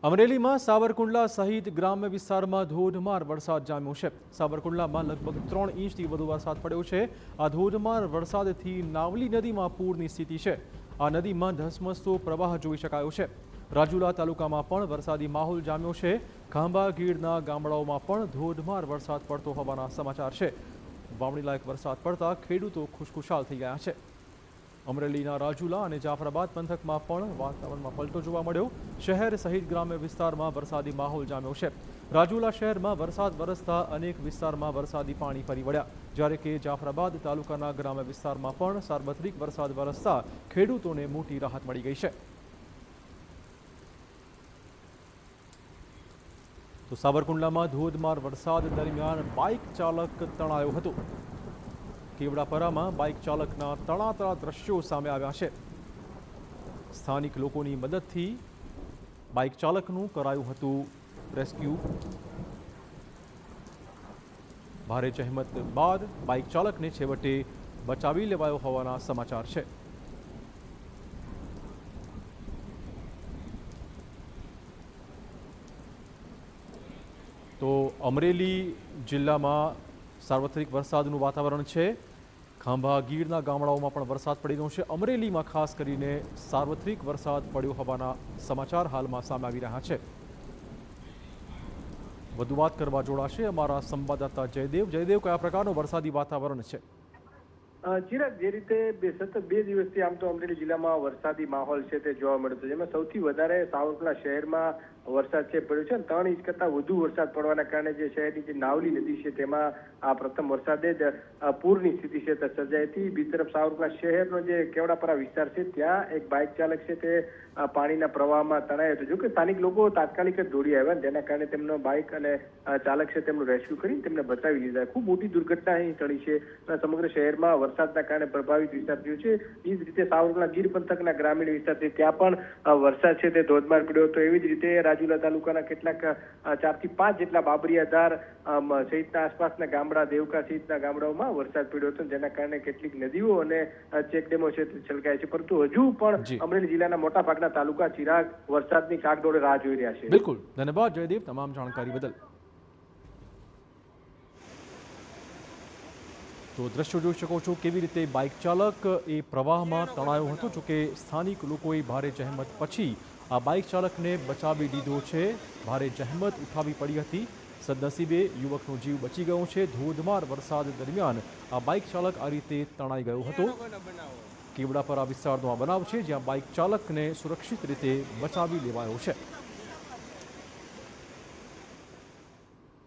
અમરેલીમાં સાવરકુંડલા સહિત ગ્રામ્ય વિસ્તારમાં ધોધમાર વરસાદ જામ્યો છે। સાવરકુંડલામાં લગભગ 3 ઇંચથી વધુ વરસાદ પડ્યો છે। આ ધોધમાર વરસાદથી નાવલી નદીમાં પૂરની સ્થિતિ છે। આ નદીમાં ધસમસતો પ્રવાહ જોઈ શકાયો છે। રાજુલા તાલુકામાં પણ વરસાદી માહોલ જામ્યો છે। ખાંભા ગીરના ગામડાઓમાં પણ ધોધમાર વરસાદ પડતો હોવાના સમાચાર છે। વાવણીલાયક વરસાદ પડતા ખેડૂતો ખુશખુશાલ થઈ ગયા છે। અમરેલીના રાજુલા અને જાફરાબાદ પંથકમાં પણ વાતાવરણમાં પલટો જોવા મળ્યો। શહેર સહિત ગ્રામ્ય વિસ્તારમાં વરસાદી માહોલ જામ્યો છે। રાજુલા શહેરમાં વરસાદ વરસતા અનેક વિસ્તારમાં વરસાદી પાણી ફરી વળ્યા, જ્યારે કે જાફરાબાદ તાલુકાના ગ્રામ્ય વિસ્તારમાં પણ સાર્વત્રિક વરસાદ વરસતા ખેડૂતોને મોટી રાહત મળી ગઈ છે। તો સાવરકુંડલામાં ધોધમાર વરસાદ દરમિયાન બાઇક ચાલક તણાયો હતો। કેવડાપરામાં બાઇક ચાલકના તણાતણા દ્રશ્યો સામે આવ્યા છે। સ્થાનિક લોકોની મદદથી બાઇક ચાલકનું કરાયું હતું રેસ્ક્યુ। ભારે જહેમત બાદ બાઇક ચાલકને છેવટે બચાવી લેવાયો હોવાના સમાચાર છે। તો અમરેલી જિલ્લામાં સાર્વત્રિક વરસાદનું વાતાવરણ છે। ખાંભા ગીરના ગામડાઓમાં પણ વરસાદ પડી રહ્યો છે। અમરેલીમાં ખાસ કરીને સાર્વત્રિક વરસાદ પડ્યો હોવાના સમાચાર હાલમાં સામે આવી રહ્યા છે। વધુ વાત કરવા જોડાશે અમારા સંવાદદાતા જયદેવ। જયદેવ, કયા પ્રકારનું વરસાદી વાતાવરણ છે? ચિરાગ, જે રીતે સતત 2 દિવસથી આમ તો અમરેલી જિલ્લામાં વરસાદી માહોલ છે તે જોવા મળ્યો છે, જેમાં સૌથી વધારે સાવરકુંડલા શહેરમાં વરસાદ છે પડ્યો છે। 3 ઇંચ કરતાં વધુ વરસાદ પડવાના કારણે જે શહેરની જે નાવલી નદી છે તેમાં આ પ્રથમ વરસાદે જ પૂરની સ્થિતિ છે તે સર્જાઈ હતી। બીજી તરફ સાવરકુંડલા શહેરનો જે કેવડાપરા વિસ્તાર છે ત્યાં એક બાઇક ચાલક છે તે પાણીના પ્રવાહમાં તણાયો હતો। જોકે સ્થાનિક લોકો તાત્કાલિક જ દોડી આવ્યા, જેના કારણે તેમનો બાઇક અને ચાલક છે તેમનું રેસ્ક્યુ કરી તેમને બચાવી લીધા। ખૂબ મોટી દુર્ઘટના અહીં ટળી છે અને સમગ્ર શહેરમાં વરસાદના કારણે પ્રભાવિત વિસ્તાર થયો છે। એ જ રીતે સાવરકુંડલા ગીર પંથકના ગ્રામીણ વિસ્તાર છે ત્યાં પણ વરસાદ છે તે ધોધમાર પડ્યો હતો। એવી જ રીતે રાજુલા તાલુકાના કેટલાક 4 થી 5 જેટલા બાબરિયાધાર સહિતના આસપાસના ગામડા, દેવકા સહિતના ગામડાઓમાં વરસાદ પડ્યો હતો, જેના કારણે કેટલીક નદીઓ અને ચેકડેમો છે તે છલકાય છે, પરંતુ હજુ પણ અમરેલી જિલ્લાના મોટા ભાગના તાલુકા ચિરાગ વરસાદની કાગડોળે રાહ જોઈ રહ્યા છે। બિલકુલ, ધન્યવાદ જયદેવ તમામ જાણકારી બદલ। તો દ્રશ્યો જોઈ શકો છો કેવી રીતે બાઇક ચાલક એ પ્રવાહમાં તણાયો હતો। જોકે સ્થાનિક લોકોએ ભારે જહેમત પછી આ બાઇક ચાલકને બચાવી લીધો છે। ભારે જહેમત ઉઠાવી પડી હતી, સદનસીબે યુવકનો જીવ બચી ગયો છે। ધોધમાર વરસાદ દરમિયાન આ બાઇક ચાલક આ રીતે તણાઈ ગયો હતો। કેવડાપરા વિસ્તારનો આ બનાવ છે જ્યાં બાઇક ચાલકને સુરક્ષિત રીતે બચાવી લેવાયો છે।